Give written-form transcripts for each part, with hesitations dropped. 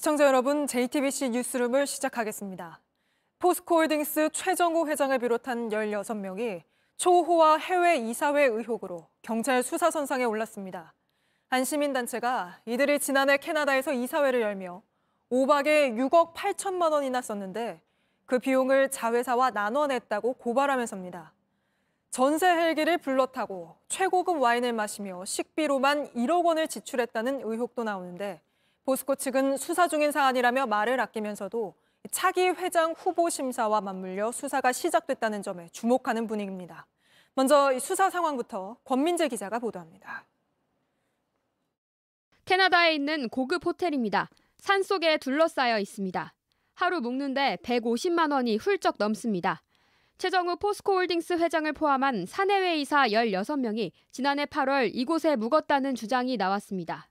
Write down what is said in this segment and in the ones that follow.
시청자 여러분, JTBC 뉴스룸을 시작하겠습니다. 포스코홀딩스 최정우 회장을 비롯한 16명이 초호화 해외 이사회 의혹으로 경찰 수사선상에 올랐습니다. 한 시민단체가 이들이 지난해 캐나다에서 이사회를 열며 5박에 6억 8천만 원이나 썼는데 그 비용을 자회사와 나눠냈다고 고발하면서입니다. 전세 헬기를 불러 타고 최고급 와인을 마시며 식비로만 1억 원을 지출했다는 의혹도 나오는데 포스코 측은 수사 중인 사안이라며 말을 아끼면서도 차기 회장 후보 심사와 맞물려 수사가 시작됐다는 점에 주목하는 분위기입니다. 먼저 이 수사 상황부터 권민재 기자가 보도합니다. 캐나다에 있는 고급 호텔입니다. 산속에 둘러싸여 있습니다. 하루 묵는데 150만 원이 훌쩍 넘습니다. 최정우 포스코홀딩스 회장을 포함한 사내외이사 16명이 지난해 8월 이곳에 묵었다는 주장이 나왔습니다.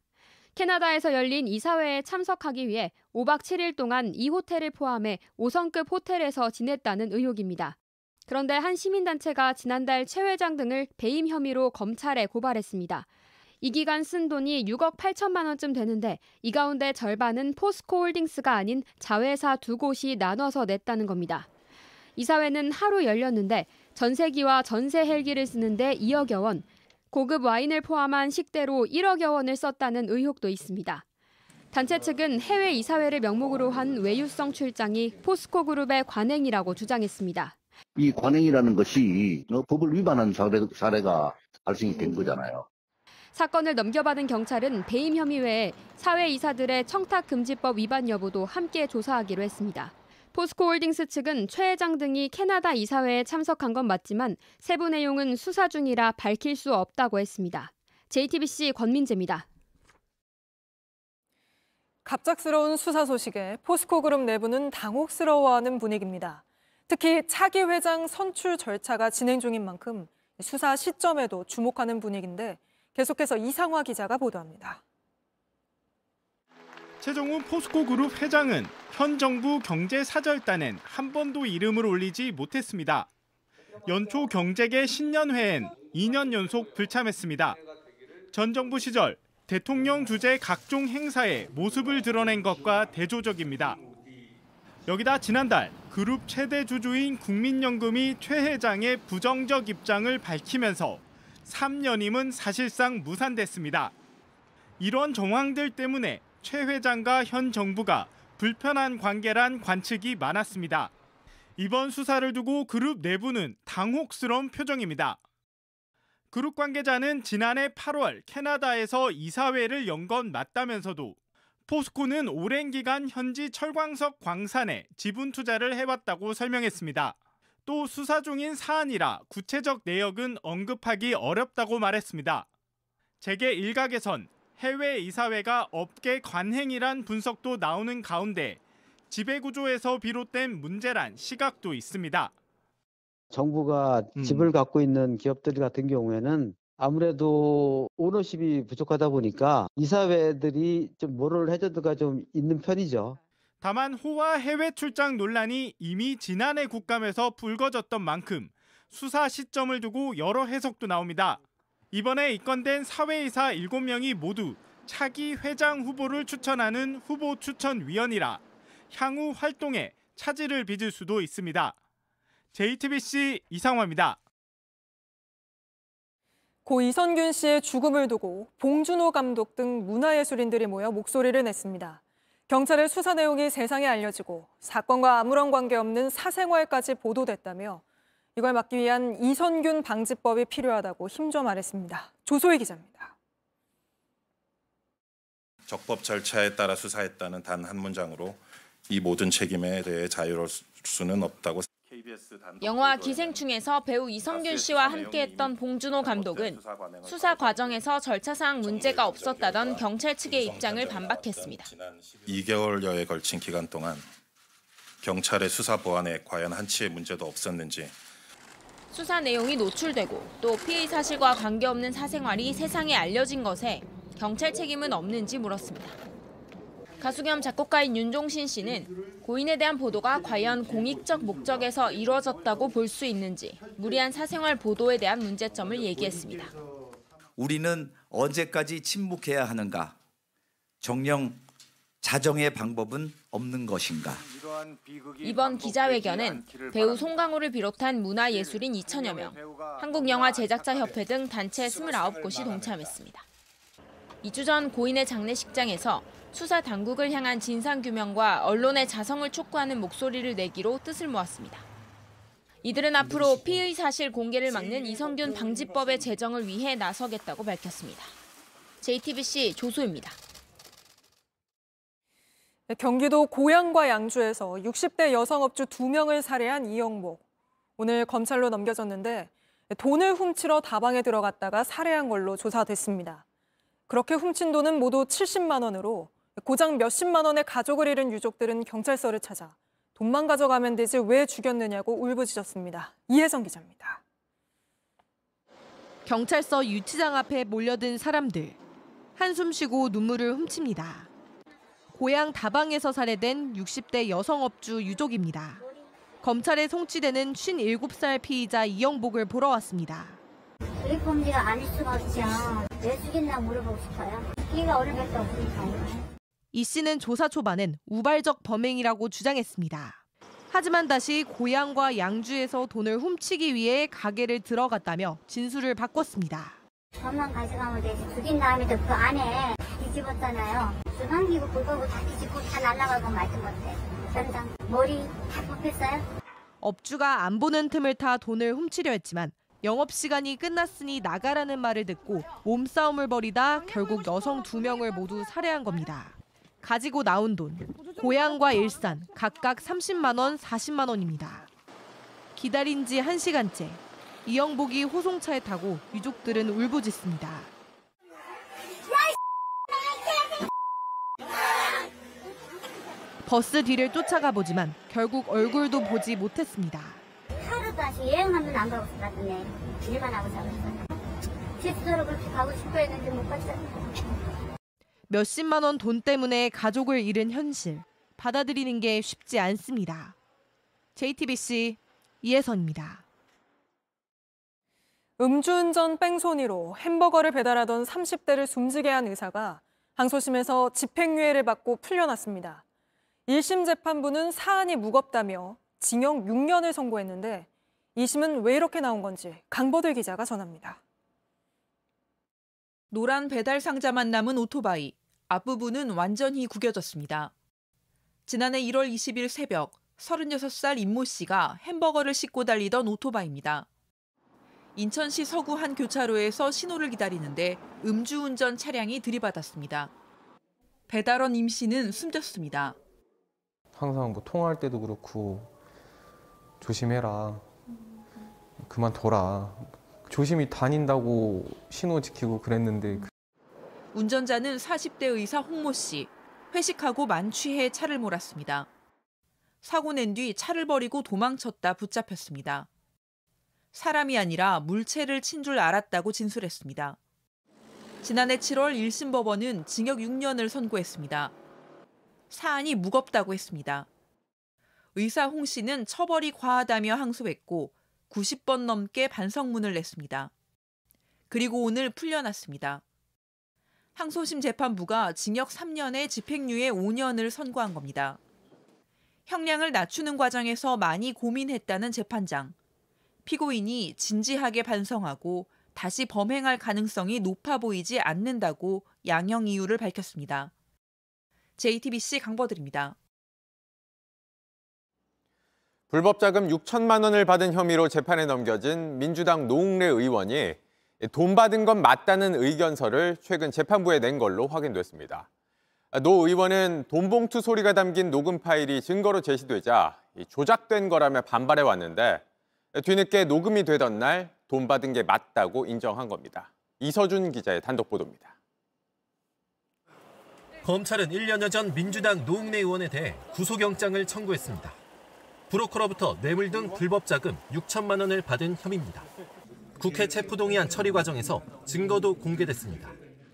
캐나다에서 열린 이사회에 참석하기 위해 5박 7일 동안 이 호텔을 포함해 5성급 호텔에서 지냈다는 의혹입니다. 그런데 한 시민단체가 지난달 최 회장 등을 배임 혐의로 검찰에 고발했습니다. 이 기간 쓴 돈이 6억 8천만 원쯤 되는데 이 가운데 절반은 포스코홀딩스가 아닌 자회사 2곳이 나눠서 냈다는 겁니다. 이사회는 하루 열렸는데 전세기와 전세 헬기를 쓰는데 2억여 원, 고급 와인을 포함한 식대로 1억여 원을 썼다는 의혹도 있습니다. 단체 측은 해외 이사회를 명목으로 한 외유성 출장이 포스코 그룹의 관행이라고 주장했습니다. 이 관행이라는 것이 법을 위반한 사례가 발생이 된 거잖아요. 사건을 넘겨받은 경찰은 배임 혐의 외에 사회이사들의 청탁금지법 위반 여부도 함께 조사하기로 했습니다. 포스코홀딩스 측은 최 회장 등이 캐나다 이사회에 참석한 건 맞지만 세부 내용은 수사 중이라 밝힐 수 없다고 했습니다. JTBC 권민재입니다. 갑작스러운 수사 소식에 포스코 그룹 내부는 당혹스러워하는 분위기입니다. 특히 차기 회장 선출 절차가 진행 중인 만큼 수사 시점에도 주목하는 분위기인데 계속해서 이상화 기자가 보도합니다. 최정우 포스코 그룹 회장은 현 정부 경제사절단엔 한 번도 이름을 올리지 못했습니다. 연초 경제계 신년회엔 2년 연속 불참했습니다. 전 정부 시절 대통령 주재 각종 행사에 모습을 드러낸 것과 대조적입니다. 여기다 지난달 그룹 최대 주주인 국민연금이 최 회장의 부정적 입장을 밝히면서 3년임은 사실상 무산됐습니다. 이런 정황들 때문에 최 회장과 현 정부가 불편한 관계란 관측이 많았습니다. 이번 수사를 두고 그룹 내부는 당혹스러운 표정입니다. 그룹 관계자는 지난해 8월 캐나다에서 이사회를 연 건 맞다면서도 포스코는 오랜 기간 현지 철광석 광산에 지분 투자를 해왔다고 설명했습니다. 또 수사 중인 사안이라 구체적 내역은 언급하기 어렵다고 말했습니다. 재계 일각에선 해외 이사회가 업계 관행이란 분석도 나오는 가운데 지배구조에서 비롯된 문제란 시각도 있습니다. 정부가 집을 갖고 있는 기업들 같은 경우에는 아무래도 오너십이 부족하다 보니까 이사회들이 좀 뭐를 해줘도가 좀 있는 편이죠. 다만 호화 해외 출장 논란이 이미 지난해 국감에서 불거졌던 만큼 수사 시점을 두고 여러 해석도 나옵니다. 이번에 입건된 사회이사 7명이 모두 차기 회장 후보를 추천하는 후보 추천위원이라 향후 활동에 차질을 빚을 수도 있습니다. JTBC 이상화입니다. 고 이선균 씨의 죽음을 두고 봉준호 감독 등 문화예술인들이 모여 목소리를 냈습니다. 경찰의 수사 내용이 세상에 알려지고 사건과 아무런 관계없는 사생활까지 보도됐다며 이걸 막기 위한 이선균 방지법이 필요하다고 힘줘 말했습니다. 조소희 기자입니다. 적법 절차에 따라 수사했다는 단 한 문장으로 이 모든 책임에 대해 자유로울 수는 없다고. 영화 기생충에서 배우 이선균 씨와 함께했던 봉준호 감독은 수사 과정에서 절차상 문제가 없었다던 경찰 측의 입장을 반박했습니다. 2개월여에 걸친 기간 동안 경찰의 수사 보안에 과연 한치의 문제도 없었는지, 수사 내용이 노출되고 또 피의 사실과 관계없는 사생활이 세상에 알려진 것에 경찰 책임은 없는지 물었습니다. 가수 겸 작곡가인 윤종신 씨는 고인에 대한 보도가 과연 공익적 목적에서 이루어졌다고 볼 수 있는지 무리한 사생활 보도에 대한 문제점을 얘기했습니다. 우리는 언제까지 침묵해야 하는가? 정녕 자정의 방법은 없는 것인가? 이번 기자회견은 배우 송강호를 비롯한 문화예술인 2천여 명, 한국영화제작자협회 등 단체 29곳이 동참했습니다. 2주 전 고인의 장례식장에서 수사 당국을 향한 진상규명과 언론의 자성을 촉구하는 목소리를 내기로 뜻을 모았습니다. 이들은 앞으로 피의 사실 공개를 막는 이성균 방지법의 제정을 위해 나서겠다고 밝혔습니다. JTBC 조소입니다. 경기도 고양과 양주에서 60대 여성업주 2명을 살해한 이영복. 오늘 검찰로 넘겨졌는데 돈을 훔치러 다방에 들어갔다가 살해한 걸로 조사됐습니다. 그렇게 훔친 돈은 모두 70만 원으로 고작 몇십만 원의 가족을 잃은 유족들은 경찰서를 찾아 돈만 가져가면 되지 왜 죽였느냐고 울부짖었습니다. 이혜성 기자입니다. 경찰서 유치장 앞에 몰려든 사람들. 한숨 쉬고 눈물을 훔칩니다. 고양 다방에서 살해된 60대 여성업주 유족입니다. 검찰에 송치되는 57살 피의자 이영복을 보러 왔습니다. 유리범죄가 아닐 수가 없죠. 왜 죽였나 물어보고 싶어요. 피해가 어른밖에 없으니까요. 이 씨는 조사 초반엔 우발적 범행이라고 주장했습니다. 하지만 다시 고양과 양주에서 돈을 훔치기 위해 가게를 들어갔다며 진술을 바꿨습니다. 돈만 가져가면 되지. 죽인 다음에도 그 안에 뒤집었잖아요. 주방기구 불거고 다 뒤집고 다 날아가고 말든 건데. 현장 머리 다 뽑혔어요. 업주가 안 보는 틈을 타 돈을 훔치려 했지만 영업시간이 끝났으니 나가라는 말을 듣고 몸싸움을 벌이다 결국 여성 2명을 모두 살해한 겁니다. 가지고 나온 돈, 고양과 일산 각각 30만 원, 40만 원입니다. 기다린 지 1시간째. 이영복이 호송차에 타고 유족들은 울부짖습니다. 버스 뒤를 쫓아가 보지만 결국 얼굴도 보지 못했습니다. 하루도 다시 여행하면 안 가고 싶었네. 일만 하고 살았어요. 제주도로 그렇게 가고 싶어 했는데 못 갔어요. 몇십만 원 돈 때문에 가족을 잃은 현실. 받아들이는 게 쉽지 않습니다. JTBC 이혜선입니다. 음주운전 뺑소니로 햄버거를 배달하던 30대를 숨지게 한 의사가 항소심에서 집행유예를 받고 풀려났습니다. 1심 재판부는 사안이 무겁다며 징역 6년을 선고했는데 2심은 왜 이렇게 나온 건지 강보들 기자가 전합니다. 노란 배달 상자만 남은 오토바이. 앞부분은 완전히 구겨졌습니다. 지난해 1월 20일 새벽 36살 임모 씨가 햄버거를 싣고 달리던 오토바이입니다. 인천시 서구 한 교차로에서 신호를 기다리는데 음주운전 차량이 들이받았습니다. 배달원 임 씨는 숨졌습니다. 항상 뭐 통화할 때도 그렇고 조심해라, 그만둬라, 조심히 다닌다고 신호 지키고 그랬는데. 운전자는 40대 의사 홍모 씨. 회식하고 만취해 차를 몰았습니다. 사고 낸 뒤 차를 버리고 도망쳤다 붙잡혔습니다. 사람이 아니라 물체를 친 줄 알았다고 진술했습니다. 지난해 7월 1심 법원은 징역 6년을 선고했습니다. 사안이 무겁다고 했습니다. 의사 홍 씨는 처벌이 과하다며 항소했고 90번 넘게 반성문을 냈습니다. 그리고 오늘 풀려났습니다. 항소심 재판부가 징역 3년에 집행유예 5년을 선고한 겁니다. 형량을 낮추는 과정에서 많이 고민했다는 재판장. 피고인이 진지하게 반성하고 다시 범행할 가능성이 높아 보이지 않는다고 양형 이유를 밝혔습니다. JTBC 강보들입니다. 불법 자금 6천만 원을 받은 혐의로 재판에 넘겨진 민주당 노웅래 의원이 돈 받은 건 맞다는 의견서를 최근 재판부에 낸 걸로 확인됐습니다. 노 의원은 돈봉투 소리가 담긴 녹음 파일이 증거로 제시되자 조작된 거라며 반발해 왔는데 뒤늦게 녹음이 되던 날 돈 받은 게 맞다고 인정한 겁니다. 이서준 기자의 단독 보도입니다. 검찰은 1년여 전 민주당 노웅래 의원에 대해 구속영장을 청구했습니다. 브로커로부터 뇌물 등 불법 자금 6천만 원을 받은 혐의입니다. 국회 체포동의안 처리 과정에서 증거도 공개됐습니다.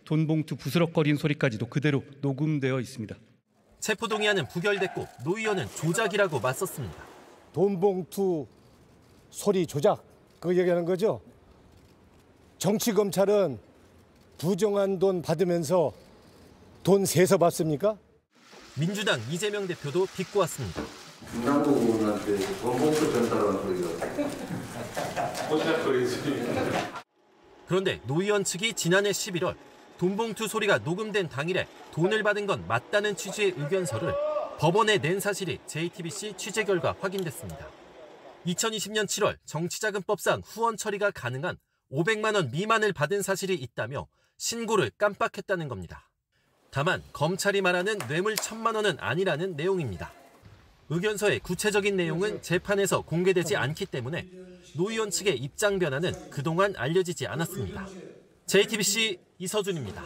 돈봉투 부스럭거린 소리까지도 그대로 녹음되어 있습니다. 체포동의안은 부결됐고 노 의원은 조작이라고 맞섰습니다. 돈봉투 소리 조작, 그 얘기하는 거죠? 정치검찰은 부정한 돈 받으면서 돈 세서 받습니까? 민주당 이재명 대표도 비꼬았습니다. 김남국 의원한테 돈봉투 전달하는 소리가 무슨 소리지? 그런데 노 의원 측이 지난해 11월 돈봉투 소리가 녹음된 당일에 돈을 받은 건 맞다는 취지의 의견서를 법원에 낸 사실이 JTBC 취재 결과 확인됐습니다. 2020년 7월 정치자금법상 후원 처리가 가능한 500만 원 미만을 받은 사실이 있다며 신고를 깜빡했다는 겁니다. 다만 검찰이 말하는 뇌물 1,000만 원은 아니라는 내용입니다. 의견서의 구체적인 내용은 재판에서 공개되지 않기 때문에 노 의원 측의 입장 변화는 그동안 알려지지 않았습니다. JTBC 이서준입니다.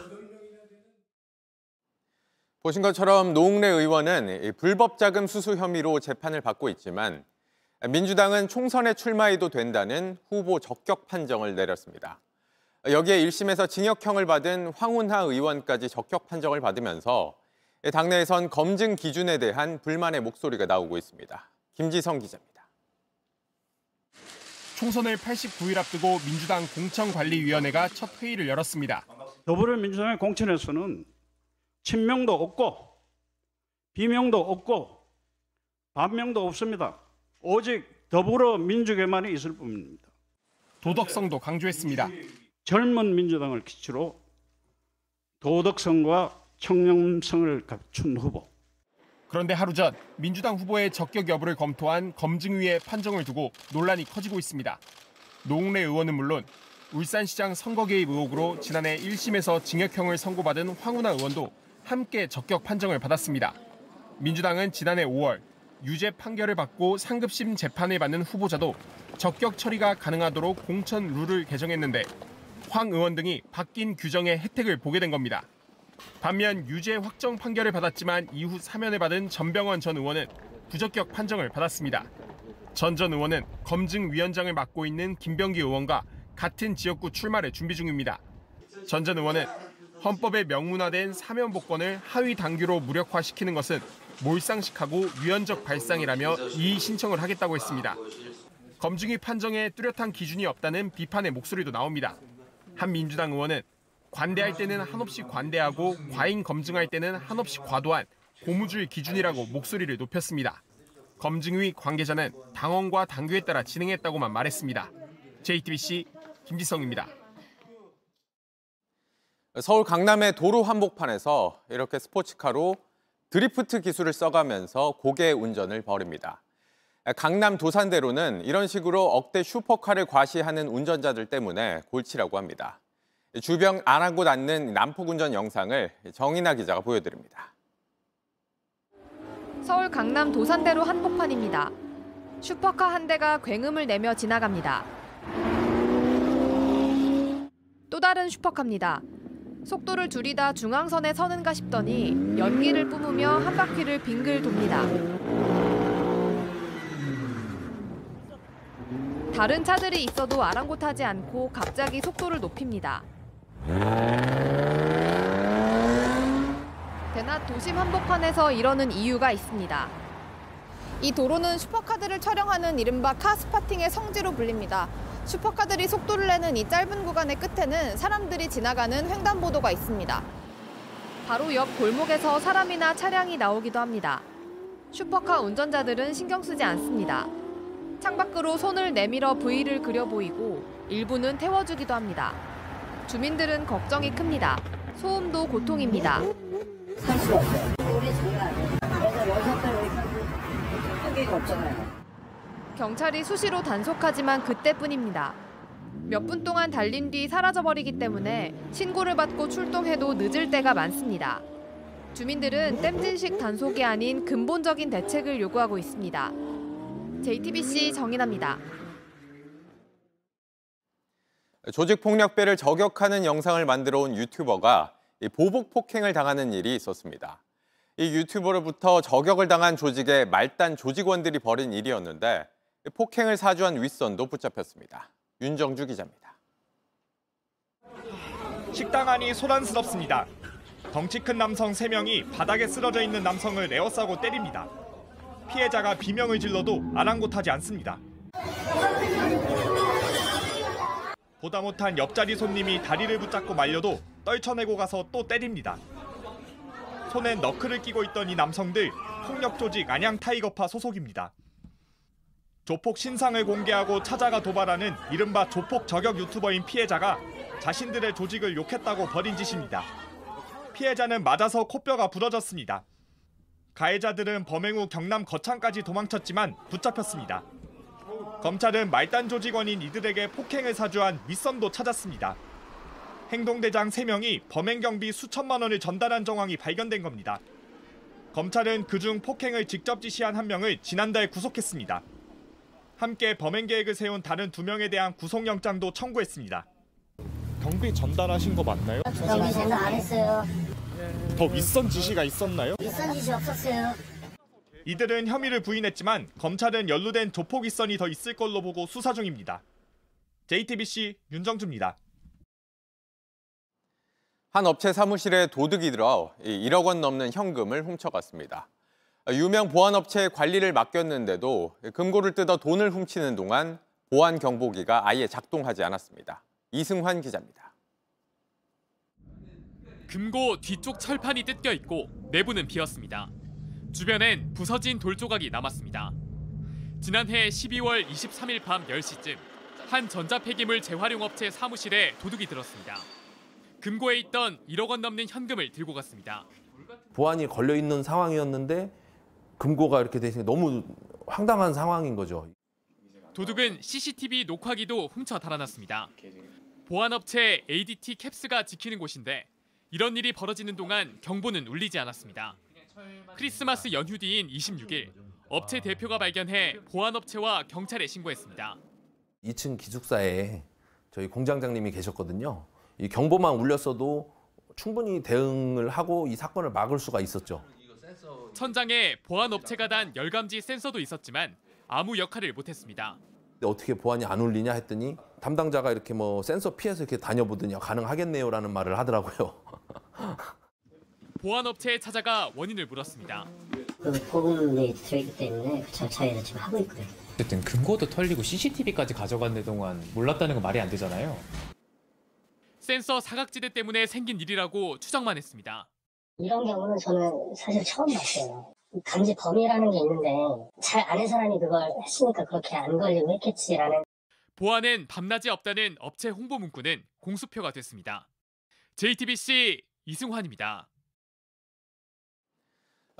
보신 것처럼 노웅래 의원은 불법 자금 수수 혐의로 재판을 받고 있지만 민주당은 총선에 출마해도 된다는 후보 적격 판정을 내렸습니다. 여기에 1심에서 징역형을 받은 황운하 의원까지 적격 판정을 받으면서 당내에선 검증 기준에 대한 불만의 목소리가 나오고 있습니다. 김지성 기자입니다. 총선을 89일 앞두고 민주당 공천관리위원회가 첫 회의를 열었습니다. 더불어민주당의 공천에서는 친명도 없고 비명도 없고 반명도 없습니다. 오직 더불어민주계만이 있을 뿐입니다. 도덕성도 강조했습니다. 젊은 민주당을 기초로 도덕성과 청렴성을 갖춘 후보. 그런데 하루 전 민주당 후보의 적격 여부를 검토한 검증위의 판정을 두고 논란이 커지고 있습니다. 노웅래 의원은 물론 울산시장 선거 개입 의혹으로 지난해 1심에서 징역형을 선고받은 황운하 의원도 함께 적격 판정을 받았습니다. 민주당은 지난해 5월 유죄 판결을 받고 상급심 재판을 받는 후보자도 적격 처리가 가능하도록 공천 룰을 개정했는데 황 의원 등이 바뀐 규정의 혜택을 보게 된 겁니다. 반면 유죄 확정 판결을 받았지만 이후 사면을 받은 전병헌 전 의원은 부적격 판정을 받았습니다. 전 의원은 검증위원장을 맡고 있는 김병기 의원과 같은 지역구 출마를 준비 중입니다. 전 의원은 헌법에 명문화된 사면복권을 하위 당규로 무력화시키는 것은 몰상식하고 위헌적 발상이라며 이의 신청을 하겠다고 했습니다. 검증위 판정에 뚜렷한 기준이 없다는 비판의 목소리도 나옵니다. 한 민주당 의원은 관대할 때는 한없이 관대하고 과잉 검증할 때는 한없이 과도한 고무줄 기준이라고 목소리를 높였습니다. 검증위 관계자는 당원과 당규에 따라 진행했다고만 말했습니다. JTBC 김지성입니다. 서울 강남의 도로 한복판에서 이렇게 스포츠카로 드리프트 기술을 써가면서 고개 운전을 벌입니다. 강남 도산대로는 이런 식으로 억대 슈퍼카를 과시하는 운전자들 때문에 골치라고 합니다. 주변 아랑곳 않는 난폭운전 영상을 정인아 기자가 보여드립니다. 서울 강남 도산대로 한복판입니다. 슈퍼카 한 대가 굉음을 내며 지나갑니다. 또 다른 슈퍼카입니다. 속도를 줄이다 중앙선에 서는가 싶더니 연기를 뿜으며 한 바퀴를 빙글 돕니다. 다른 차들이 있어도 아랑곳하지 않고 갑자기 속도를 높입니다. 대낮 도심 한복판에서 이러는 이유가 있습니다. 이 도로는 슈퍼카들을 촬영하는 이른바 카스파팅의 성지로 불립니다. 슈퍼카들이 속도를 내는 이 짧은 구간의 끝에는 사람들이 지나가는 횡단보도가 있습니다. 바로 옆 골목에서 사람이나 차량이 나오기도 합니다. 슈퍼카 운전자들은 신경 쓰지 않습니다. 창밖으로 손을 내밀어 V를 그려 보이고 일부는 태워주기도 합니다. 주민들은 걱정이 큽니다. 소음도 고통입니다. 경찰이 수시로 단속하지만 그때뿐입니다. 몇 분 동안 달린 뒤 사라져버리기 때문에 신고를 받고 출동해도 늦을 때가 많습니다. 주민들은 땜질식 단속이 아닌 근본적인 대책을 요구하고 있습니다. JTBC 정인아입니다. 조직폭력배를 저격하는 영상을 만들어 온 유튜버가 보복 폭행을 당하는 일이 있었습니다. 이 유튜버로부터 저격을 당한 조직의 말단 조직원들이 벌인 일이었는데 폭행을 사주한 윗선도 붙잡혔습니다. 윤정주 기자입니다. 식당 안이 소란스럽습니다. 덩치 큰 남성 3명이 바닥에 쓰러져 있는 남성을 에워싸고 때립니다. 피해자가 비명을 질러도 아랑곳하지 않습니다. 보다 못한 옆자리 손님이 다리를 붙잡고 말려도 떨쳐내고 가서 또 때립니다. 손엔 너클을 끼고 있던 이 남성들 폭력 조직 안양 타이거파 소속입니다. 조폭 신상을 공개하고 찾아가 도발하는 이른바 조폭 저격 유튜버인 피해자가 자신들의 조직을 욕했다고 벌인 짓입니다. 피해자는 맞아서 코뼈가 부러졌습니다. 가해자들은 범행 후 경남 거창까지 도망쳤지만 붙잡혔습니다. 검찰은 말단 조직원인 이들에게 폭행을 사주한 윗선도 찾았습니다. 행동대장 3명이 범행 경비 수천만 원을 전달한 정황이 발견된 겁니다. 검찰은 그중 폭행을 직접 지시한 1명을 지난달 구속했습니다. 함께 범행 계획을 세운 다른 2명에 대한 구속영장도 청구했습니다. 경비 전달하신 거 맞나요? 경비 전달 안 했어요. 더 윗선 지시가 있었나요? 윗선 지시 없었어요. 이들은 혐의를 부인했지만 검찰은 연루된 조폭 윗선이 더 있을 걸로 보고 수사 중입니다. JTBC 윤정주입니다. 한 업체 사무실에 도둑이 들어 1억 원 넘는 현금을 훔쳐갔습니다. 유명 보안업체에 관리를 맡겼는데도 금고를 뜯어 돈을 훔치는 동안 보안 경보기가 아예 작동하지 않았습니다. 이승환 기자입니다. 금고 뒤쪽 철판이 뜯겨 있고 내부는 비었습니다. 주변엔 부서진 돌 조각이 남았습니다. 지난해 12월 23일 밤 10시쯤 한 전자폐기물 재활용업체 사무실에 도둑이 들었습니다. 금고에 있던 1억 원 넘는 현금을 들고 갔습니다. 보안이 걸려 있는 상황이었는데 금고가 이렇게 되시니 너무 황당한 상황인 거죠. 도둑은 CCTV 녹화기도 훔쳐 달아났습니다. 보안업체 ADT 캡스가 지키는 곳인데 이런 일이 벌어지는 동안 경보는 울리지 않았습니다. 크리스마스 연휴 뒤인 26일 업체 대표가 발견해 보안업체와 경찰에 신고했습니다. 2층 기숙사에 저희 공장장님이 계셨거든요. 이 경보만 울렸어도 충분히 대응을 하고 이 사건을 막을 수가 있었죠. 천장에 보안업체가 단 열감지 센서도 있었지만 아무 역할을 못했습니다. 어떻게 보안이 안 울리냐 했더니 담당자가 이렇게 뭐 센서 피해서 이렇게 다녀보더니 가능하겠네요라는 말을 하더라고요. 보안업체에 찾아가 원인을 물었습니다. 보험이 들어있기 때문에 그 절차를 지금 하고 있고요. 어쨌든 금고도 털리고 CCTV까지 가져가는 동안 몰랐다는 건 말이 안 되잖아요. 센서 사각지대 때문에 생긴 일이라고 추정만 했습니다. 이런 경우는 저는 사실 처음 봤어요. 감지 범위라는 게 있는데 잘 아는 사람이 그걸 했으니까 그렇게 안 걸리고 했겠지라는. 보안엔 밤낮이 없다는 업체 홍보 문구는 공수표가 됐습니다. JTBC 이승환입니다.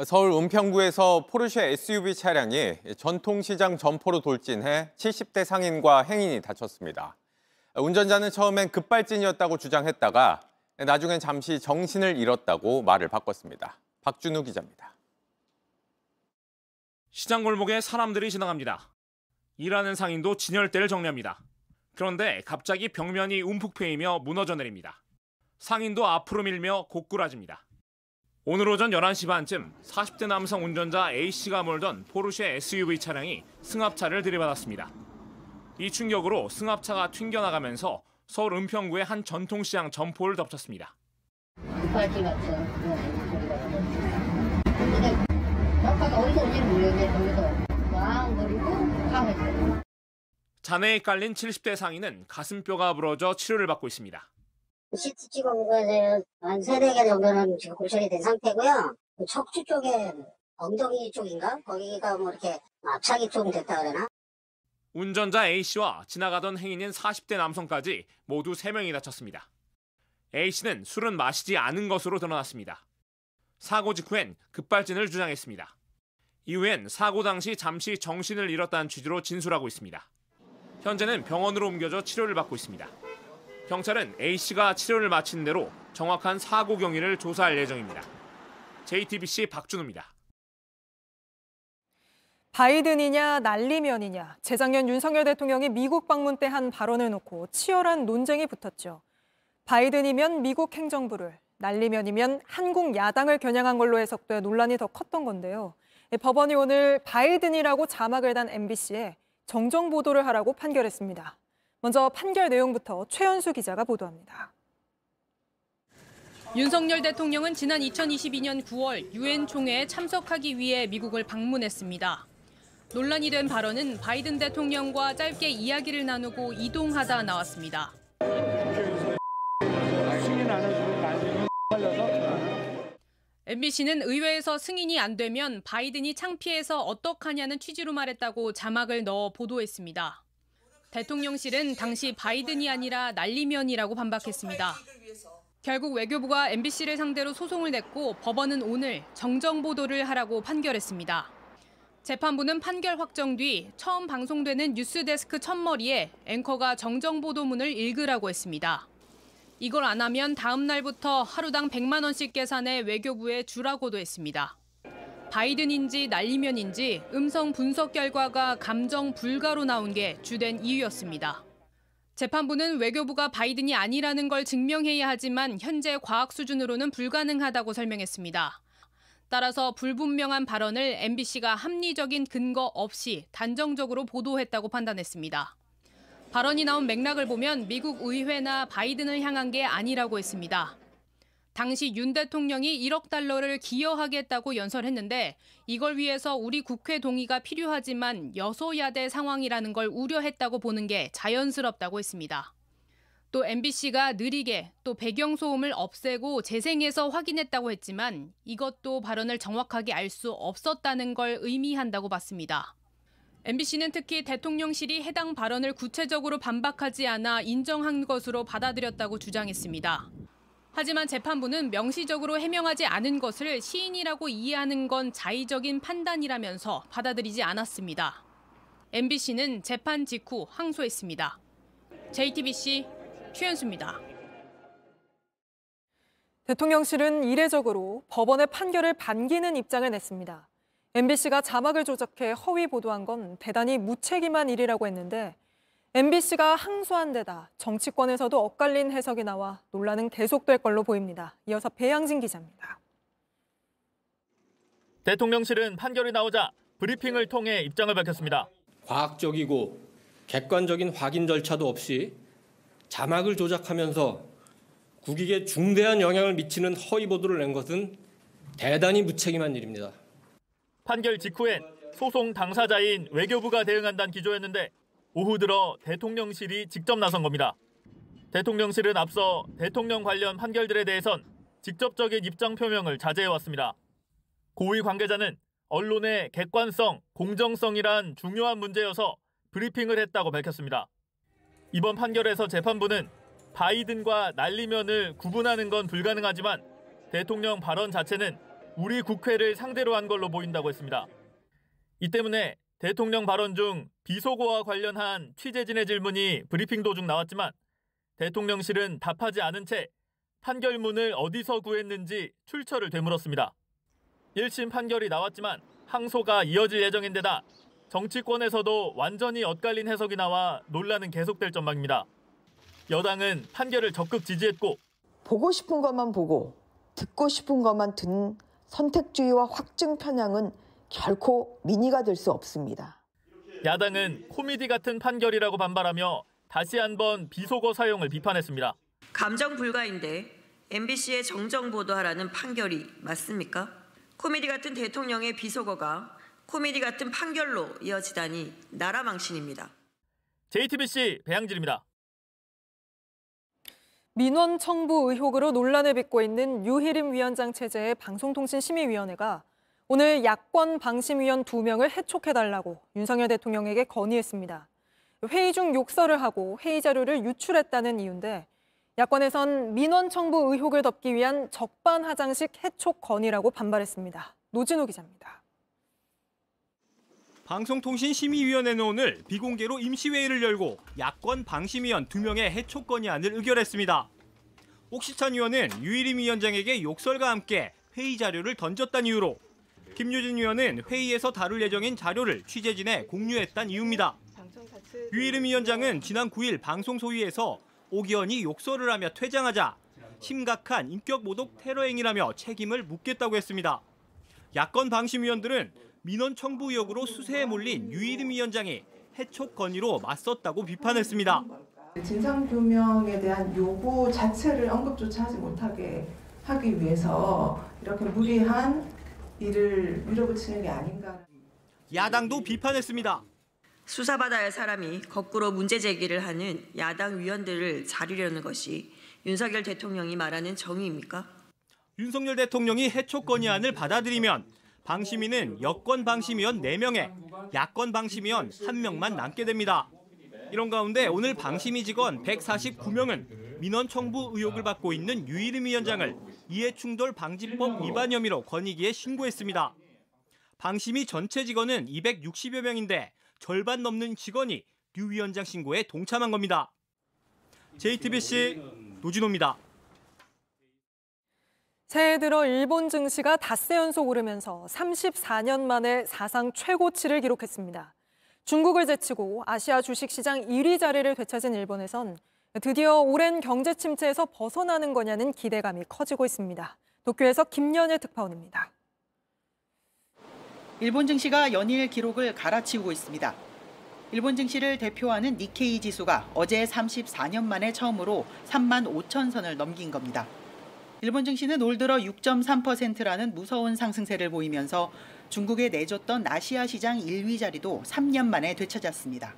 서울 은평구에서 포르쉐 SUV 차량이 전통시장 점포로 돌진해 70대 상인과 행인이 다쳤습니다. 운전자는 처음엔 급발진이었다고 주장했다가 나중엔 잠시 정신을 잃었다고 말을 바꿨습니다. 박준우 기자입니다. 시장 골목에 사람들이 지나갑니다. 일하는 상인도 진열대를 정리합니다. 그런데 갑자기 벽면이 움푹 패이며 무너져 내립니다. 상인도 앞으로 밀며 고꾸라집니다. 오늘 오전 11시 반쯤 40대 남성 운전자 A씨가 몰던 포르쉐 SUV 차량이 승합차를 들이받았습니다. 이 충격으로 승합차가 튕겨나가면서 서울 은평구의 한 전통시장 점포를 덮쳤습니다. 급발진 같은 근데 정확하게 어디서 온지는 모르겠는데 거기서 왕거리고 파괴했어요. 잔해에 깔린 70대 상인은 가슴뼈가 부러져 치료를 받고 있습니다. CT 찍어보고 이제 한 3-4개 정도는 지금 골절이 된 상태고요. 척추 쪽에 엉덩이 쪽인가? 거기가 뭐 이렇게 압착이 좀 됐다 그러나? 운전자 A씨와 지나가던 행인인 40대 남성까지 모두 3명이 다쳤습니다. A씨는 술은 마시지 않은 것으로 드러났습니다. 사고 직후엔 급발진을 주장했습니다. 이후엔 사고 당시 잠시 정신을 잃었다는 취지로 진술하고 있습니다. 현재는 병원으로 옮겨져 치료를 받고 있습니다. 경찰은 A씨가 치료를 마친 대로 정확한 사고 경위를 조사할 예정입니다. JTBC 박준우입니다. 바이든이냐 날리면이냐. 재작년 윤석열 대통령이 미국 방문 때 한 발언을 놓고 치열한 논쟁이 붙었죠. 바이든이면 미국 행정부를, 날리면이면 한국 야당을 겨냥한 걸로 해석돼 논란이 더 컸던 건데요. 법원이 오늘 바이든이라고 자막을 단 MBC에 정정 보도를 하라고 판결했습니다. 먼저 판결 내용부터 최연수 기자가 보도합니다. 윤석열 대통령은 지난 2022년 9월 유엔 총회에 참석하기 위해 미국을 방문했습니다. 논란이 된 발언은 바이든 대통령과 짧게 이야기를 나누고 이동하다 나왔습니다. MBC는 의회에서 승인이 안 되면 바이든이 창피해서 어떡하냐는 취지로 말했다고 자막을 넣어 보도했습니다. 대통령실은 당시 바이든이 아니라 날리면이라고 반박했습니다. 결국 외교부가 MBC를 상대로 소송을 냈고 법원은 오늘 정정 보도를 하라고 판결했습니다. 재판부는 판결 확정 뒤 처음 방송되는 뉴스데스크 첫머리에 앵커가 정정 보도문을 읽으라고 했습니다. 이걸 안 하면 다음 날부터 하루당 100만 원씩 계산해 외교부에 주라고도 했습니다. 바이든인지 날리면인지 음성 분석 결과가 감정 불가로 나온 게 주된 이유였습니다. 재판부는 외교부가 바이든이 아니라는 걸 증명해야 하지만 현재 과학 수준으로는 불가능하다고 설명했습니다. 따라서 불분명한 발언을 MBC가 합리적인 근거 없이 단정적으로 보도했다고 판단했습니다. 발언이 나온 맥락을 보면 미국 의회나 바이든을 향한 게 아니라고 했습니다. 당시 윤 대통령이 1억 달러를 기여하겠다고 연설했는데 이걸 위해서 우리 국회 동의가 필요하지만 여소야대 상황이라는 걸 우려했다고 보는 게 자연스럽다고 했습니다. 또 MBC가 느리게 또 배경소음을 없애고 재생해서 확인했다고 했지만 이것도 발언을 정확하게 알 수 없었다는 걸 의미한다고 봤습니다. MBC는 특히 대통령실이 해당 발언을 구체적으로 반박하지 않아 인정한 것으로 받아들였다고 주장했습니다. 하지만 재판부는 명시적으로 해명하지 않은 것을 시인이라고 이해하는 건 자의적인 판단이라면서 받아들이지 않았습니다. MBC는 재판 직후 항소했습니다. JTBC 최현수입니다. 대통령실은 이례적으로 법원의 판결을 반기는 입장을 냈습니다. MBC가 자막을 조작해 허위 보도한 건 대단히 무책임한 일이라고 했는데 MBC가 항소한 데다 정치권에서도 엇갈린 해석이 나와 논란은 계속될 걸로 보입니다. 이어서 배양진 기자입니다. 대통령실은 판결이 나오자 브리핑을 통해 입장을 밝혔습니다. 과학적이고 객관적인 확인 절차도 없이 자막을 조작하면서 국익에 중대한 영향을 미치는 허위 보도를 낸 것은 대단히 무책임한 일입니다. 판결 직후엔 소송 당사자인 외교부가 대응한다는 기조였는데 오후 들어 대통령실이 직접 나선 겁니다. 대통령실은 앞서 대통령 관련 판결들에 대해선 직접적인 입장 표명을 자제해왔습니다. 고위 관계자는 언론의 객관성, 공정성이란 중요한 문제여서 브리핑을 했다고 밝혔습니다. 이번 판결에서 재판부는 바이든과 날리면을 구분하는 건 불가능하지만 대통령 발언 자체는 우리 국회를 상대로 한 걸로 보인다고 했습니다. 이 때문에 대통령 발언 중 비속어와 관련한 취재진의 질문이 브리핑 도중 나왔지만 대통령실은 답하지 않은 채 판결문을 어디서 구했는지 출처를 되물었습니다. 1심 판결이 나왔지만 항소가 이어질 예정인데다 정치권에서도 완전히 엇갈린 해석이 나와 논란은 계속될 전망입니다. 여당은 판결을 적극 지지했고 보고 싶은 것만 보고 듣고 싶은 것만 듣는 선택주의와 확증 편향은 결코 민의가 될 수 없습니다. 야당은 코미디 같은 판결이라고 반발하며 다시 한번 비속어 사용을 비판했습니다. 감정 불가인데 MBC에 정정 보도하라는 판결이 맞습니까? 코미디 같은 대통령의 비속어가 코미디 같은 판결로 이어지다니 나라 망신입니다. JTBC 배양진입니다. 민원 청부 의혹으로 논란을 빚고 있는 유희림 위원장 체제의 방송통신심의위원회가 오늘 야권 방심위원 2명을 해촉해달라고 윤석열 대통령에게 건의했습니다. 회의 중 욕설을 하고 회의 자료를 유출했다는 이유인데 야권에선 민원 청부 의혹을 덮기 위한 적반하장식 해촉 건의라고 반발했습니다. 노진호 기자입니다. 방송통신심의위원회는 오늘 비공개로 임시회의를 열고 야권 방심위원 2명의 해촉 건의안을 의결했습니다. 옥시찬 의원은 유희림 위원장에게 욕설과 함께 회의 자료를 던졌다는 이유로, 김유진 의원은 회의에서 다룰 예정인 자료를 취재진에 공유했다는 이유입니다. 유희림 위원장은 지난 9일 방송 소위에서 옥 의원이 욕설을 하며 퇴장하자 심각한 인격 모독 테러 행위라며 책임을 묻겠다고 했습니다. 야권 방심위원들은 민원 청부 의혹으로 수세에 몰린 유희림 위원장이 해촉 건의로 맞섰다고 비판했습니다. 진상규명에 대한 요구 자체를 언급조차 하지 못하게 하기 위해서 이렇게 무리한 일을 밀어붙이는 게 아닌가. 야당도 비판했습니다. 수사받아야 할 사람이 거꾸로 문제 제기를 하는 야당 위원들을 자르려는 것이 윤석열 대통령이 말하는 정의입니까? 윤석열 대통령이 해촉 건의안을 받아들이면 방심위는 여권 방심위원 4명에 야권 방심위원 1명만 남게 됩니다. 이런 가운데 오늘 방심위 직원 149명은 민원 청구 의혹을 받고 있는 유일임 위원장을 이해충돌 방지법 위반 혐의로 권익위에 신고했습니다. 방심위 전체 직원은 260여 명인데 절반 넘는 직원이 류 위원장 신고에 동참한 겁니다. JTBC 노진호입니다. 새해 들어 일본 증시가 닷새 연속 오르면서 34년 만에 사상 최고치를 기록했습니다. 중국을 제치고 아시아 주식시장 1위 자리를 되찾은 일본에선 드디어 오랜 경제 침체에서 벗어나는 거냐는 기대감이 커지고 있습니다. 도쿄에서 김연애 특파원입니다. 일본 증시가 연일 기록을 갈아치우고 있습니다. 일본 증시를 대표하는 니케이 지수가 어제 34년 만에 처음으로 35,000선을 넘긴 겁니다. 일본 증시는 올 들어 6.3%라는 무서운 상승세를 보이면서 중국에 내줬던 아시아 시장 1위 자리도 3년 만에 되찾았습니다.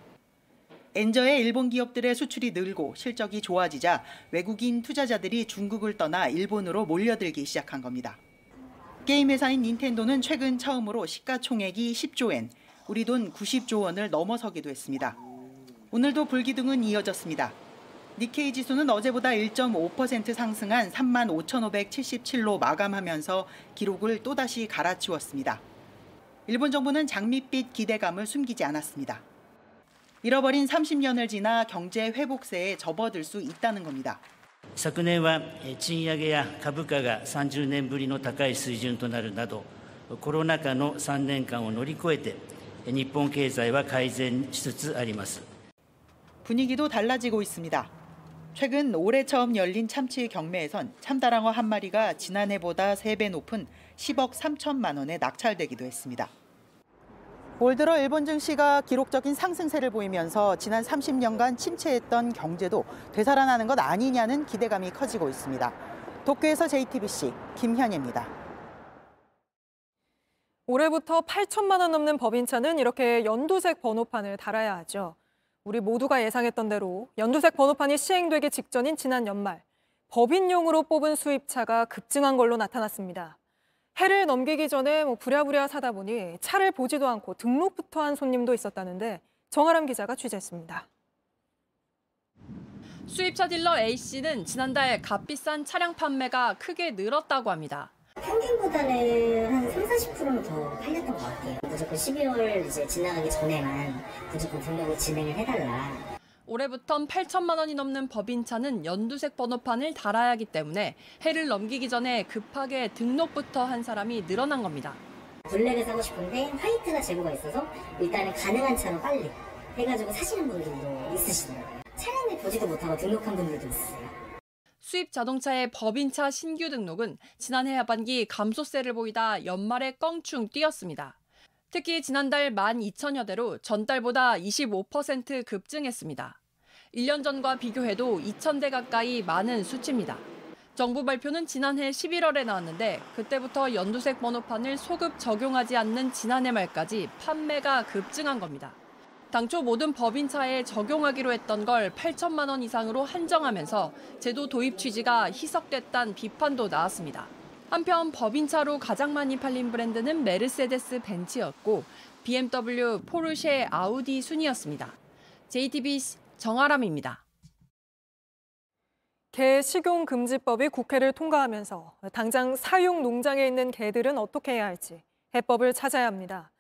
엔저의 일본 기업들의 수출이 늘고 실적이 좋아지자 외국인 투자자들이 중국을 떠나 일본으로 몰려들기 시작한 겁니다. 게임 회사인 닌텐도는 최근 처음으로 시가총액이 10조 엔, 우리 돈 90조 원을 넘어서기도 했습니다. 오늘도 불기둥은 이어졌습니다. 니케이 지수는 어제보다 1.5% 상승한 35,577로 마감하면서 기록을 또다시 갈아치웠습니다. 일본 정부는 장밋빛 기대감을 숨기지 않았습니다. 잃어버린 30년을 지나 경제 회복세에 접어들 수 있다는 겁니다. 昨年は賃上げや株価が30年ぶりの高い水準となるなど、コロナ禍の3年間を乗り越えて日本経済は改善しつつあります. 분위기도 달라지고 있습니다. 최근 올해 처음 열린 참치 경매에선 참다랑어 한 마리가 지난해보다 3배 높은 10억 3천만 원에 낙찰되기도 했습니다. 올 들어 일본 증시가 기록적인 상승세를 보이면서 지난 30년간 침체했던 경제도 되살아나는 것 아니냐는 기대감이 커지고 있습니다. 도쿄에서 JTBC 김현희입니다. 올해부터 8천만 원 넘는 법인차는 이렇게 연두색 번호판을 달아야 하죠. 우리 모두가 예상했던 대로 연두색 번호판이 시행되기 직전인 지난 연말, 법인용으로 뽑은 수입차가 급증한 걸로 나타났습니다. 해를 넘기기 전에 부랴부랴 사다 보니 차를 보지도 않고 등록부터 한 손님도 있었다는데 정아람 기자가 취재했습니다. 수입차 딜러 A씨는 지난달 값비싼 차량 판매가 크게 늘었다고 합니다. 평균보다는 한 30-40%는 더 팔렸던 것 같아요. 무조건 12월 이제 지나가기 전에만 무조건 등록을 진행을 해달라. 올해부턴 8천만 원이 넘는 법인차는 연두색 번호판을 달아야 하기 때문에 해를 넘기기 전에 급하게 등록부터 한 사람이 늘어난 겁니다. 블랙을 사고 싶은데 화이트가 재고가 있어서 일단은 가능한 차로 빨리 해가지고 사시는 분들도 있으시더라고요. 차량을 보지도 못하고 등록한 분들도 있어요. 수입 자동차의 법인차 신규 등록은 지난해 하반기 감소세를 보이다 연말에 껑충 뛰었습니다. 특히 지난달 12,000여 대로 전달보다 25% 급증했습니다. 1년 전과 비교해도 2,000대 가까이 많은 수치입니다. 정부 발표는 지난해 11월에 나왔는데 그때부터 연두색 번호판을 소급 적용하지 않는 지난해 말까지 판매가 급증한 겁니다. 당초 모든 법인차에 적용하기로 했던 걸 8천만 원 이상으로 한정하면서 제도 도입 취지가 희석됐다는 비판도 나왔습니다. 한편 법인차로 가장 많이 팔린 브랜드는 메르세데스 벤츠였고 BMW, 포르쉐, 아우디 순이었습니다. JTBC 정아람입니다. 개 식용금지법이 국회를 통과하면서 당장 사육 농장에 있는 개들은 어떻게 해야 할지 해법을 찾아야 합니다.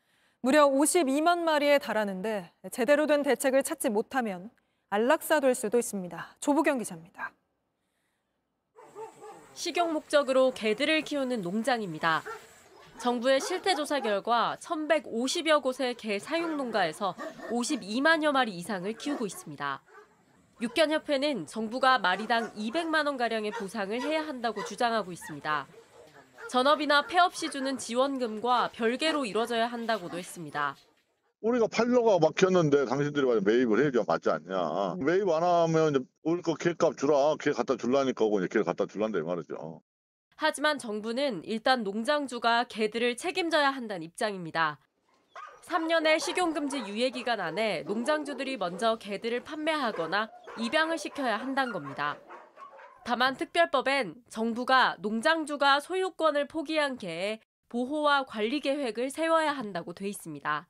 무려 52만 마리에 달하는데 제대로 된 대책을 찾지 못하면 안락사 될 수도 있습니다. 조부경 기자입니다. 식용 목적으로 개들을 키우는 농장입니다. 정부의 실태조사 결과 1,150여 곳의 개 사육 농가에서 52만여 마리 이상을 키우고 있습니다. 육견협회는 정부가 마리당 200만 원가량의 보상을 해야 한다고 주장하고 있습니다. 전업이나 폐업 시 주는 지원금과 별개로 이뤄져야 한다고도 했습니다. 우리가 팔로가 막혔는데 당신들이 매입을 해줘야 맞지 않냐. 매입 안 하면 우리 거 개값 주라. 개 갖다 줄라니까 하고 개를 갖다 줄란다 이 말이죠. 하지만 정부는 일단 농장주가 개들을 책임져야 한다는 입장입니다. 3년의 식용금지 유예기간 안에 농장주들이 먼저 개들을 판매하거나 입양을 시켜야 한다는 겁니다. 다만 특별법엔 정부가 농장주가 소유권을 포기한 개의 보호와 관리 계획을 세워야 한다고 돼 있습니다.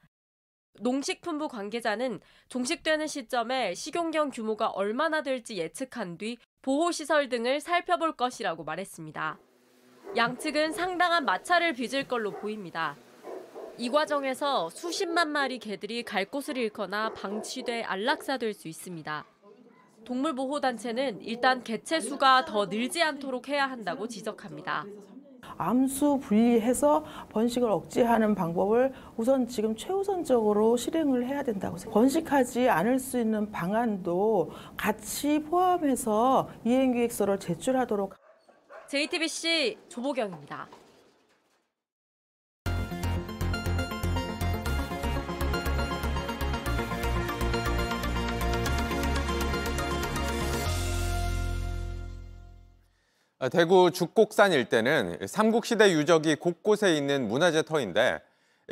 농식품부 관계자는 종식되는 시점에 식용견 규모가 얼마나 될지 예측한 뒤 보호시설 등을 살펴볼 것이라고 말했습니다. 양측은 상당한 마찰을 빚을 걸로 보입니다. 이 과정에서 수십만 마리 개들이 갈 곳을 잃거나 방치돼 안락사될 수 있습니다. 동물보호단체는 일단 개체 수가 더 늘지 않도록 해야 한다고 지적합니다. 암수 분리해서 번식을 억제하는 방법을 우선 지금 최우선적으로 실행을 해야 된다고 생각합니다. 번식하지 않을 수 있는 방안도 같이 포함해서 이행계획서를 제출하도록. JTBC 조보경입니다. 대구 죽곡산 일대는 삼국시대 유적이 곳곳에 있는 문화재 터인데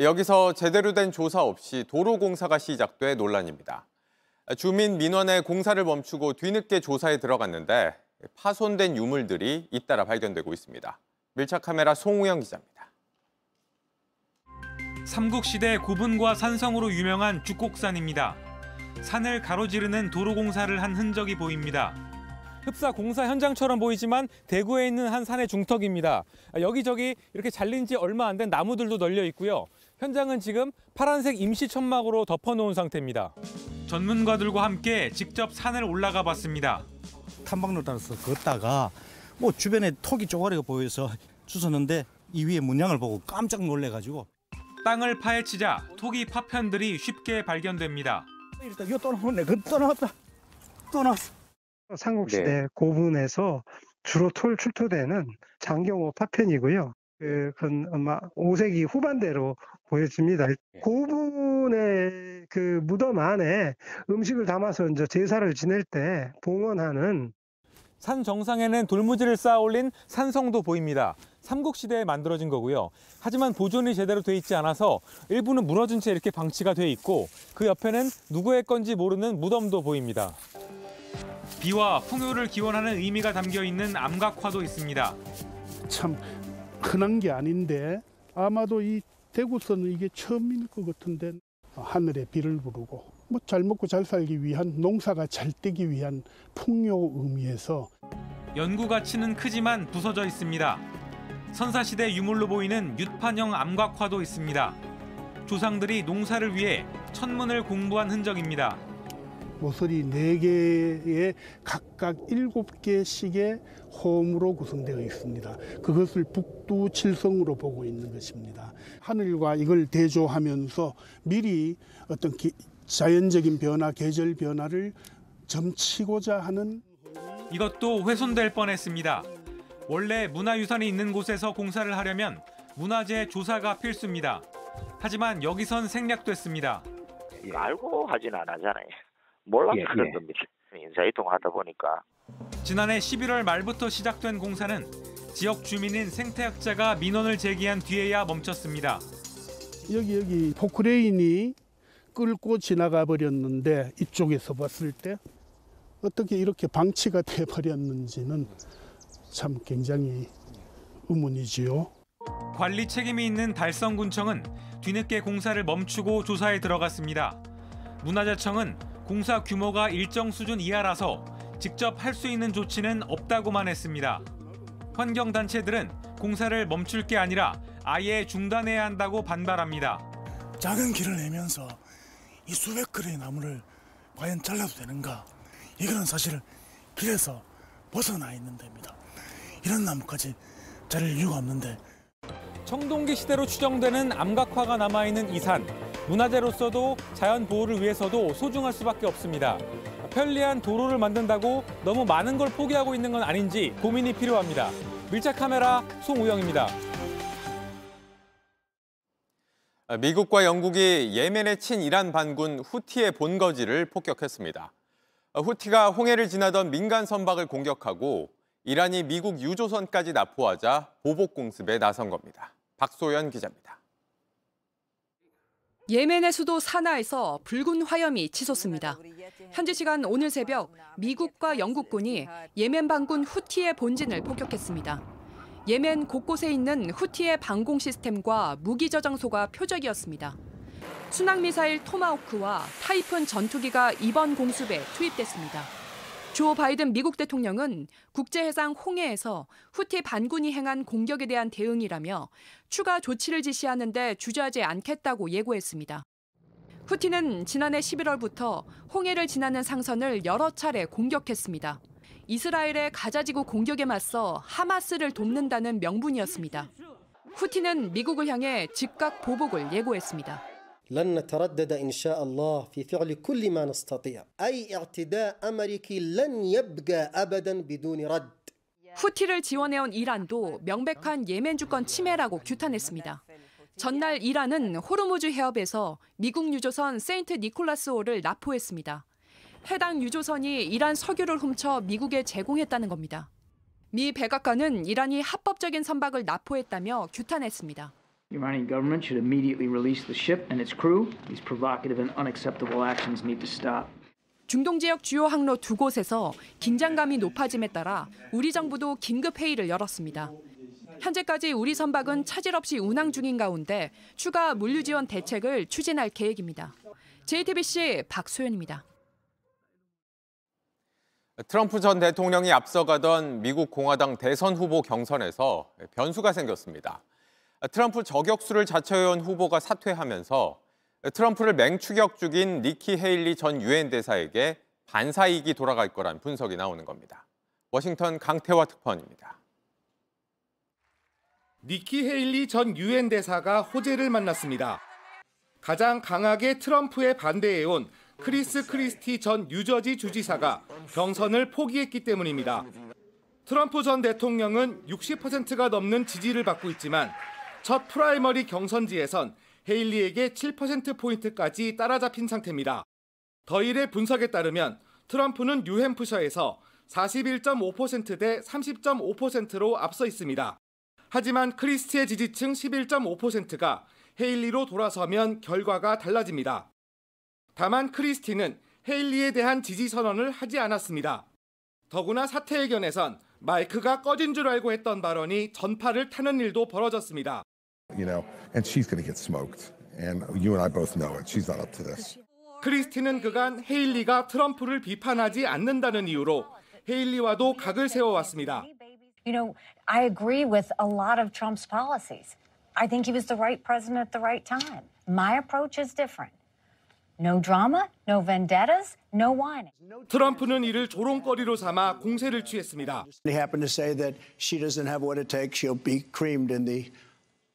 여기서 제대로 된 조사 없이 도로 공사가 시작돼 논란입니다. 주민 민원에 공사를 멈추고 뒤늦게 조사에 들어갔는데 파손된 유물들이 잇따라 발견되고 있습니다. 밀착 카메라 송우영 기자입니다. 삼국시대 고분과 산성으로 유명한 죽곡산입니다. 산을 가로지르는 도로 공사를 한 흔적이 보입니다. 흡사 공사 현장처럼 보이지만 대구에 있는 한 산의 중턱입니다. 여기저기 이렇게 잘린 지 얼마 안 된 나무들도 널려 있고요. 현장은 지금 파란색 임시 천막으로 덮어놓은 상태입니다. 전문가들과 함께 직접 산을 올라가 봤습니다. 탐방로 따라서 걷다가 뭐 주변에 톡이 쪼가리가 보여서 주웠는데 이 위에 문양을 보고 깜짝 놀래가지고 땅을 파헤치자 토기 파편들이 쉽게 발견됩니다. 일단 이거 또 나왔네. 또 나왔다. 또 나왔어. 삼국시대 고분에서 주로 출토되는 장경호 파편이고요. 그건 아마 5세기 후반대로 보여집니다. 고분의 그 무덤 안에 음식을 담아서 이제 제사를 지낼 때 봉헌하는. 산 정상에는 돌무지를 쌓아 올린 산성도 보입니다. 삼국시대에 만들어진 거고요. 하지만 보존이 제대로 돼 있지 않아서 일부는 무너진 채 이렇게 방치가 돼 있고 그 옆에는 누구의 건지 모르는 무덤도 보입니다. 비와 풍요를 기원하는 의미가 담겨 있는 암각화도 있습니다. 참 흔한 게 아닌데 아마도 이 대구선은 이게 처음일 것 같은데 하늘에 비를 부르고 뭐 잘 먹고 잘 살기 위한 농사가 잘 되기 위한 풍요 의미에서 연구 가치는 크지만 부서져 있습니다. 선사시대 유물로 보이는 윷판형 암각화도 있습니다. 조상들이 농사를 위해 천문을 공부한 흔적입니다. 모서리 4개에 각각 7개씩의 호음으로 구성되어 있습니다. 그것을 북두칠성으로 보고 있는 것입니다. 하늘과 이걸 대조하면서 미리 어떤 자연적인 변화, 계절 변화를 점치고자 하는. 이것도 훼손될 뻔했습니다. 원래 문화유산이 있는 곳에서 공사를 하려면 문화재 조사가 필수입니다. 하지만 여기선 생략됐습니다. 이거 알고 하진 않았잖아요. 몰라서 그런 겁니다. 인사이동 하다 보니까. 지난해 11월 말부터 시작된 공사는 지역 주민인 생태학자가 민원을 제기한 뒤에야 멈췄습니다. 여기 포크레인이 끌고 지나가 버렸는데 이쪽에서 봤을 때 어떻게 이렇게 방치가 돼 버렸는지는 참 굉장히 의문이지요. 관리 책임이 있는 달성군청은 뒤늦게 공사를 멈추고 조사에 들어갔습니다. 문화재청은 공사 규모가 일정 수준 이하라서 직접 할 수 있는 조치는 없다고만 했습니다. 환경단체들은 공사를 멈출 게 아니라 아예 중단해야 한다고 반발합니다. 작은 길을 내면서 이 수백 그루의 나무를 과연 잘라도 되는가? 이거는 사실 길에서 벗어나 있는 데입니다. 이런 나무까지 자를 이유가 없는데. 청동기 시대로 추정되는 암각화가 남아있는 이 산. 문화재로서도 자연 보호를 위해서도 소중할 수밖에 없습니다. 편리한 도로를 만든다고 너무 많은 걸 포기하고 있는 건 아닌지 고민이 필요합니다. 밀착 카메라 송우영입니다. 미국과 영국이 예멘의 친이란 반군 후티의 본거지를 폭격했습니다. 후티가 홍해를 지나던 민간 선박을 공격하고 이란이 미국 유조선까지 납포하자 보복 공습에 나선 겁니다. 박소연 기자입니다. 예멘의 수도 사나에서 붉은 화염이 치솟습니다. 현지 시간 오늘 새벽 미국과 영국군이 예멘 반군 후티의 본진을 폭격했습니다. 예멘 곳곳에 있는 후티의 방공 시스템과 무기 저장소가 표적이었습니다. 순항미사일 토마호크와 타이푼 전투기가 이번 공습에 투입됐습니다. 조 바이든 미국 대통령은 국제해상 홍해에서 후티 반군이 행한 공격에 대한 대응이라며 추가 조치를 지시하는 데 주저하지 않겠다고 예고했습니다. 후티는 지난해 11월부터 홍해를 지나는 상선을 여러 차례 공격했습니다. 이스라엘의 가자지구 공격에 맞서 하마스를 돕는다는 명분이었습니다. 후티는 미국을 향해 즉각 보복을 예고했습니다. لن نتردد إن شاء الله في فعل كل ما نستطيع. أي اعتداء أمريكي لن يبقى أبدا بدون رد. 후티를 지원해온 이란도 명백한 예멘 주권 침해라고 규탄했습니다. 전날 이란은 호르무즈 해협에서 미국 유조선 세인트 니콜라스호를 납포했습니다. 해당 유조선이 이란 석유를 훔쳐 미국에 제공했다는 겁니다. 미 백악관은 이란이 합법적인 선박을 납포했다며 규탄했습니다. The Iranian government should immediately release the ship and its crew. These provocative and unacceptable actions need to stop. 중동 지역 주요 항로 두 곳에서 긴장감이 높아짐에 따라 우리 정부도 긴급 회의를 열었습니다. 현재까지 우리 선박은 차질 없이 운항 중인 가운데 추가 물류 지원 대책을 추진할 계획입니다. JTBC 박소연입니다. 트럼프 전 대통령이 앞서가던 미국 공화당 대선 후보 경선에서 변수가 생겼습니다. 트럼프 저격수를 자처해온 후보가 사퇴하면서 트럼프를 맹추격 중인 니키 헤일리 전 유엔 대사에게 반사이익이 돌아갈 거란 분석이 나오는 겁니다. 워싱턴 강태화 특파원입니다. 니키 헤일리 전 유엔 대사가 호재를 만났습니다. 가장 강하게 트럼프에 반대해온 크리스 크리스티 전 뉴저지 주지사가 경선을 포기했기 때문입니다. 트럼프 전 대통령은 60%가 넘는 지지를 받고 있지만 첫 프라이머리 경선지에선 헤일리에게 7%포인트까지 따라잡힌 상태입니다. 더일의 분석에 따르면 트럼프는 뉴햄프셔에서 41.5% 대 30.5%로 앞서 있습니다. 하지만 크리스티의 지지층 11.5%가 헤일리로 돌아서면 결과가 달라집니다. 다만 크리스티는 헤일리에 대한 지지 선언을 하지 않았습니다. 더구나 사퇴 의견에선 마이크가 꺼진 줄 알고 했던 발언이 전파를 타는 일도 벌어졌습니다. You know, and she's going to get smoked. And you and I both know it. She's not up to this. 크리스티는 그간 헤일리가 트럼프를 비판하지 않는다는 이유로 헤일리와도 각을 세워왔습니다. You know, I agree with a lot of Trump's policies. I think he was the right president at the right time. My approach is different. No drama, no vendettas, no whining. 트럼프는 이를 조롱거리로 삼아 공세를 취했습니다. They happen to say that she doesn't have what it takes. She'll be creamed in the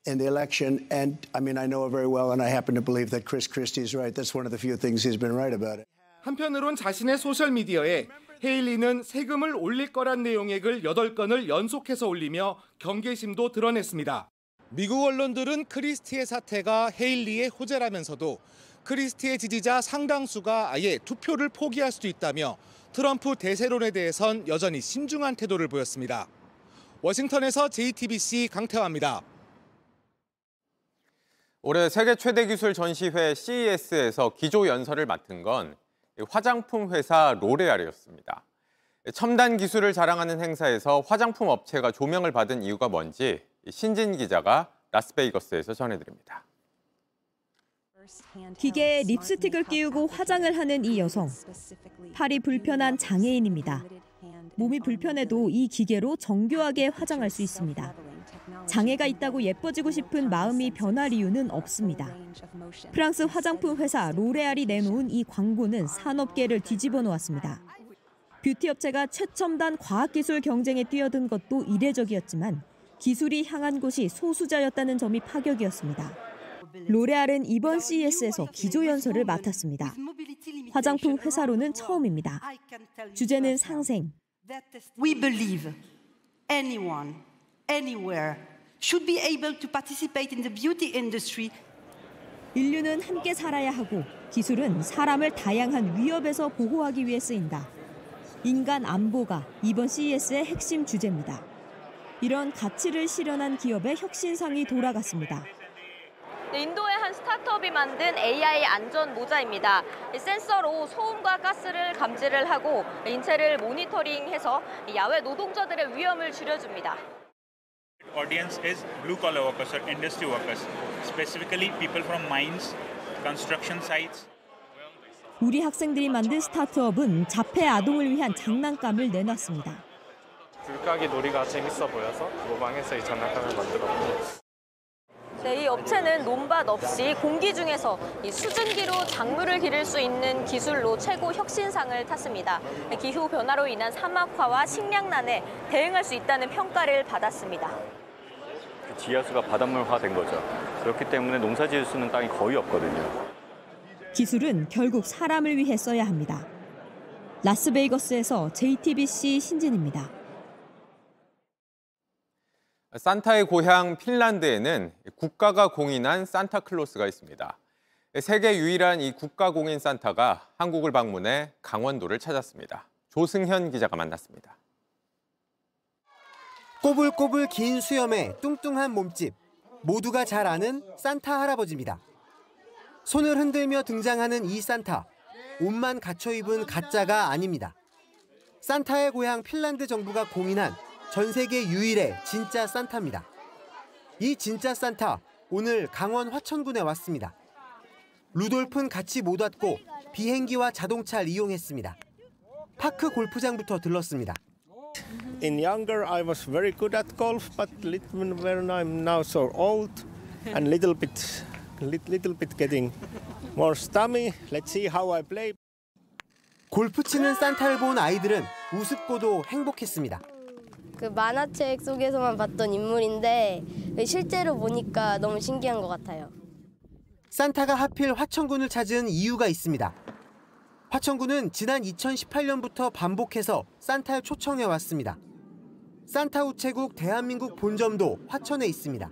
election. And I mean, I know her very well, and I happen to believe that Chris Christie is right. That's one of the few things he's been right about it. 한편으론 자신의 소셜 미디어에 헤일리는 세금을 올릴 거란 내용의 글 8건을 연속해서 올리며 경계심도 드러냈습니다. 미국 언론들은 크리스티의 사퇴가 헤일리의 호재라면서도 크리스티의 지지자 상당수가 아예 투표를 포기할 수도 있다며 트럼프 대세론에 대해선 여전히 신중한 태도를 보였습니다. 워싱턴에서 JTBC 강태화입니다. 올해 세계 최대 기술 전시회 CES에서 기조 연설을 맡은 건 화장품 회사 로레알이었습니다. 첨단 기술을 자랑하는 행사에서 화장품 업체가 조명을 받은 이유가 뭔지 신진 기자가 라스베이거스에서 전해드립니다. 기계에 립스틱을 끼우고 화장을 하는 이 여성. 팔이 불편한 장애인입니다. 몸이 불편해도 이 기계로 정교하게 화장할 수 있습니다. 장애가 있다고 예뻐지고 싶은 마음이 변할 이유는 없습니다. 프랑스 화장품 회사 로레알이 내놓은 이 광고는 산업계를 뒤집어 놓았습니다. 뷰티 업체가 최첨단 과학기술 경쟁에 뛰어든 것도 이례적이었지만 기술이 향한 곳이 소수자였다는 점이 파격이었습니다. 로레알은 이번 CES에서 기조연설을 맡았습니다. 화장품 회사로는 처음입니다. 주제는 상생. We believe anyone, anywhere should be able to participate in the beauty industry. 인류는 함께 살아야 하고 기술은 사람을 다양한 위협에서 보호하기 위해 쓰인다. 인간 안보가 이번 CES의 핵심 주제입니다. 이런 가치를 실현한 기업의 혁신상이 돌아갔습니다. 인도의 한 스타트업이 만든 AI 안전 모자입니다. 센서로 소음과 가스를 감지를 하고 인체를 모니터링해서 야외 노동자들의 위험을 줄여줍니다. Audience is blue collar workers or industry workers, specifically people from mines, construction sites. 우리 학생들이 만든 스타트업은 자폐 아동을 위한 장난감을 내놨습니다. 줄까기 놀이가 재밌어 보여서 모방해서 이 장난감을 만들었고. 네, 이 업체는 논밭 없이 공기 중에서 이 수증기로 작물을 기를 수 있는 기술로 최고 혁신상을 탔습니다. 기후 변화로 인한 사막화와 식량난에 대응할 수 있다는 평가를 받았습니다. 지하수가 바닷물화된 거죠. 그렇기 때문에 농사 지을 수 있는 땅이 거의 없거든요. 기술은 결국 사람을 위해 써야 합니다. 라스베이거스에서 JTBC 신진입니다. 산타의 고향 핀란드에는 국가가 공인한 산타클로스가 있습니다. 세계 유일한 이 국가 공인 산타가 한국을 방문해 강원도를 찾았습니다. 조승현 기자가 만났습니다. 꼬불꼬불 긴 수염에 뚱뚱한 몸집, 모두가 잘 아는 산타 할아버지입니다. 손을 흔들며 등장하는 이 산타, 옷만 갖춰 입은 가짜가 아닙니다. 산타의 고향 핀란드 정부가 공인한 전 세계 유일의 진짜 산타입니다. 이 진짜 산타, 오늘 강원 화천군에 왔습니다. 루돌프는 같이 못 왔고 비행기와 자동차를 이용했습니다. 파크 골프장부터 들렀습니다. In younger, I was very good at golf, but when I'm now so old and little bit getting more stummy, let's see how I play. 골프 치는 산타를 본 아이들은 우습고도 행복했습니다. 그 만화책 속에서만 봤던 인물인데 실제로 보니까 너무 신기한 것 같아요. 산타가 하필 화천군을 찾은 이유가 있습니다. 화천군은 지난 2018년부터 반복해서 산타를 초청해 왔습니다. 산타 우체국 대한민국 본점도 화천에 있습니다.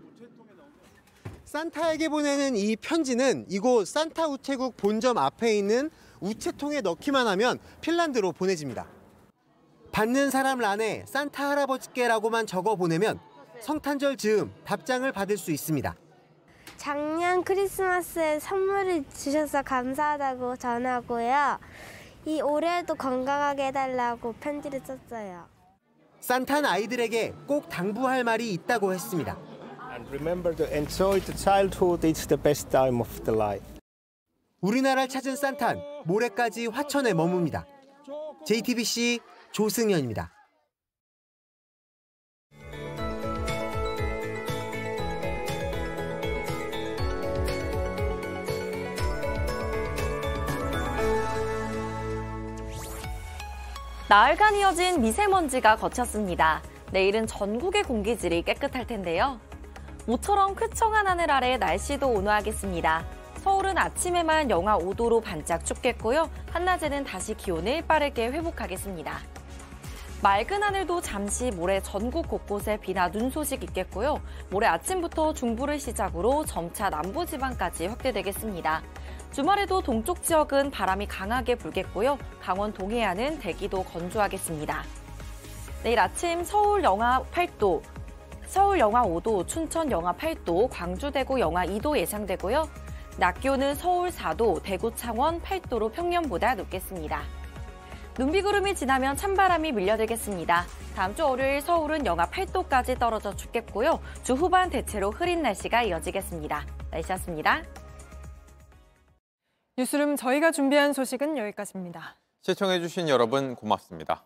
산타에게 보내는 이 편지는 이곳 산타 우체국 본점 앞에 있는 우체통에 넣기만 하면 핀란드로 보내집니다. 받는 사람 란에 산타 할아버지께라고만 적어 보내면 성탄절 즈음 답장을 받을 수 있습니다. 작년 크리스마스에 선물을 주셔서 감사하다고 전하고요. 이 올해도 건강하게 해달라고 편지를 썼어요. 산타는 아이들에게 꼭 당부할 말이 있다고 했습니다. And remember to enjoy the childhood. It's the best time of the life. 우리나라를 찾은 산타는 모레까지 화천에 머뭅니다. JTBC 조승현입니다. 나흘간 이어진 미세먼지가 거쳤습니다. 내일은 전국의 공기질이 깨끗할 텐데요. 모처럼 쾌청한 하늘 아래 날씨도 온화하겠습니다. 서울은 아침에만 영하 5도로 반짝 춥겠고요. 한낮에는 다시 기온을 빠르게 회복하겠습니다. 맑은 하늘도 잠시 모레 전국 곳곳에 비나 눈 소식 있겠고요. 모레 아침부터 중부를 시작으로 점차 남부지방까지 확대되겠습니다. 주말에도 동쪽 지역은 바람이 강하게 불겠고요. 강원 동해안은 대기도 건조하겠습니다. 내일 아침 서울 영하 8도, 서울 영하 5도, 춘천 영하 8도, 광주 대구 영하 2도 예상되고요. 낮 기온은 서울 4도, 대구 창원 8도로 평년보다 높겠습니다. 눈비구름이 지나면 찬바람이 밀려들겠습니다. 다음 주 월요일 서울은 영하 8도까지 떨어져 춥겠고요. 주 후반 대체로 흐린 날씨가 이어지겠습니다. 날씨였습니다. 뉴스룸 저희가 준비한 소식은 여기까지입니다. 시청해주신 여러분 고맙습니다.